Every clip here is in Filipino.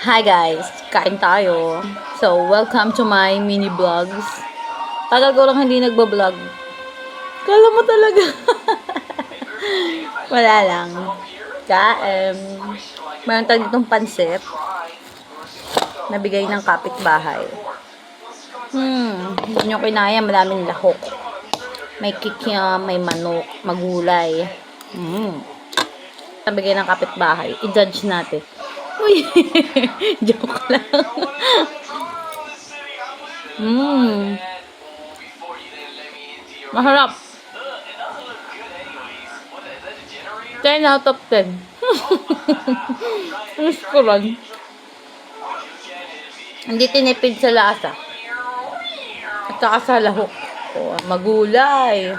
Hi guys, kain tayo. So, welcome to my mini vlogs. Tagal ko lang hindi nagbablog. Kala mo talaga. Wala lang. Kain. Mayroon tayo ditong pansit. Nabigay ng kapitbahay. Hindi nyo kinaya, maraming lahok. May kikiam, may manok, magulay. Nabigay ng kapitbahay. I-judge natin. Uy, joke lang. Masarap. 10 out of 10. Miss ko lang. Hindi tinipid sa lasa. At saka sa lahok. Oh, magulay.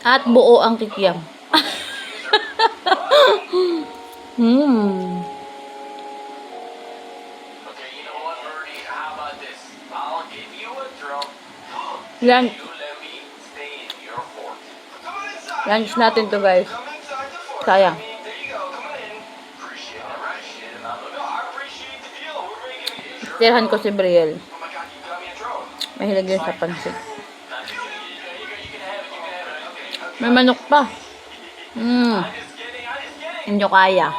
At buo ang kikiam. Lunch. Lunch natin to guys. Sayang. Tirahan ko si Brielle. Mahilig yun sa pansit. May manok pa. Hindi kaya.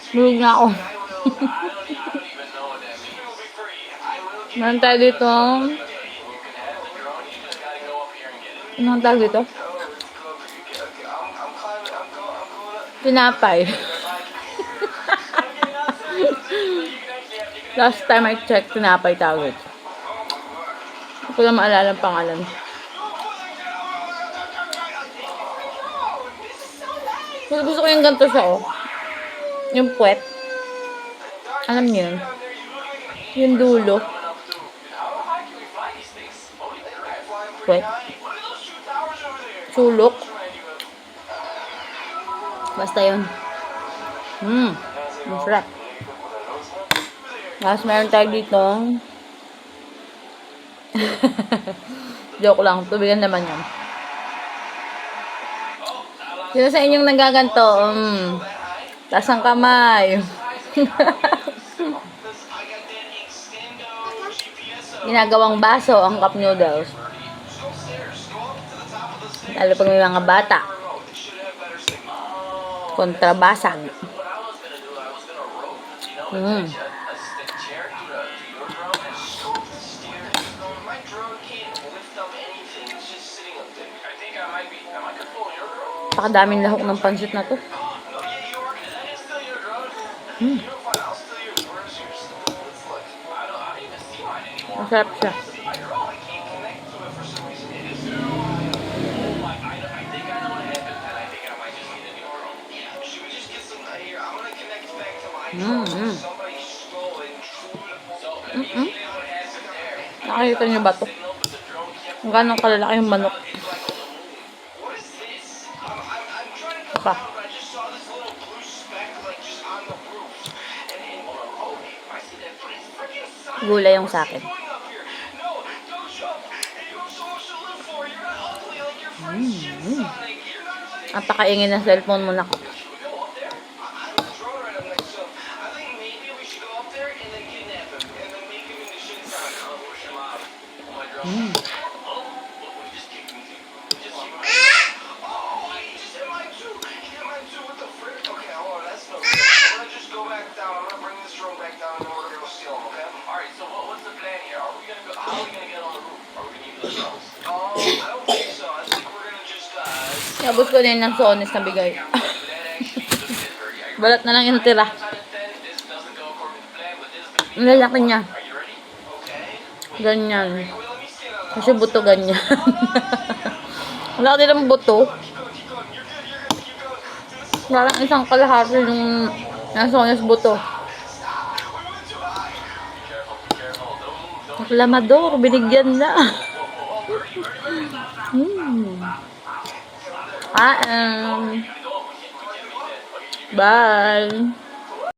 Bulog na ako. Meron tayo dito. Anong tawag dito? Tinapay. Last time I checked, tinapay tawag. Hindi ko lang maalala ang pangalan. Gusto ko yung ganito siya, oh. Yung puwet. Alam niyo yun? Yung dulo. Puwet. Sulok. Basta yun. Masarap. Tapos meron tayo dito. Joke lang. Tubigan naman yan. Sino sa inyong nagaganto? Taas ang kamay. Ginagawang baso ang cup noodles. Lalo pag may mga bata. Kontrabasag. Pakadaming lahok ng pansit na to. Masarap siya. Nakakita niyo ba to? Kung gano'ng kalalaki yung manok. Pa. Gulay yung sa akin. Ang pakaingin ng cellphone mo na ko. Nabot ko din ng sones na bigay. Balat na lang yung tira. Ang lalaki niya. Ganyan. Kasi buto ganyan. Wala din ang buto. Parang isang kalahati yung sones buto. Lamador, binigyan na. Bye.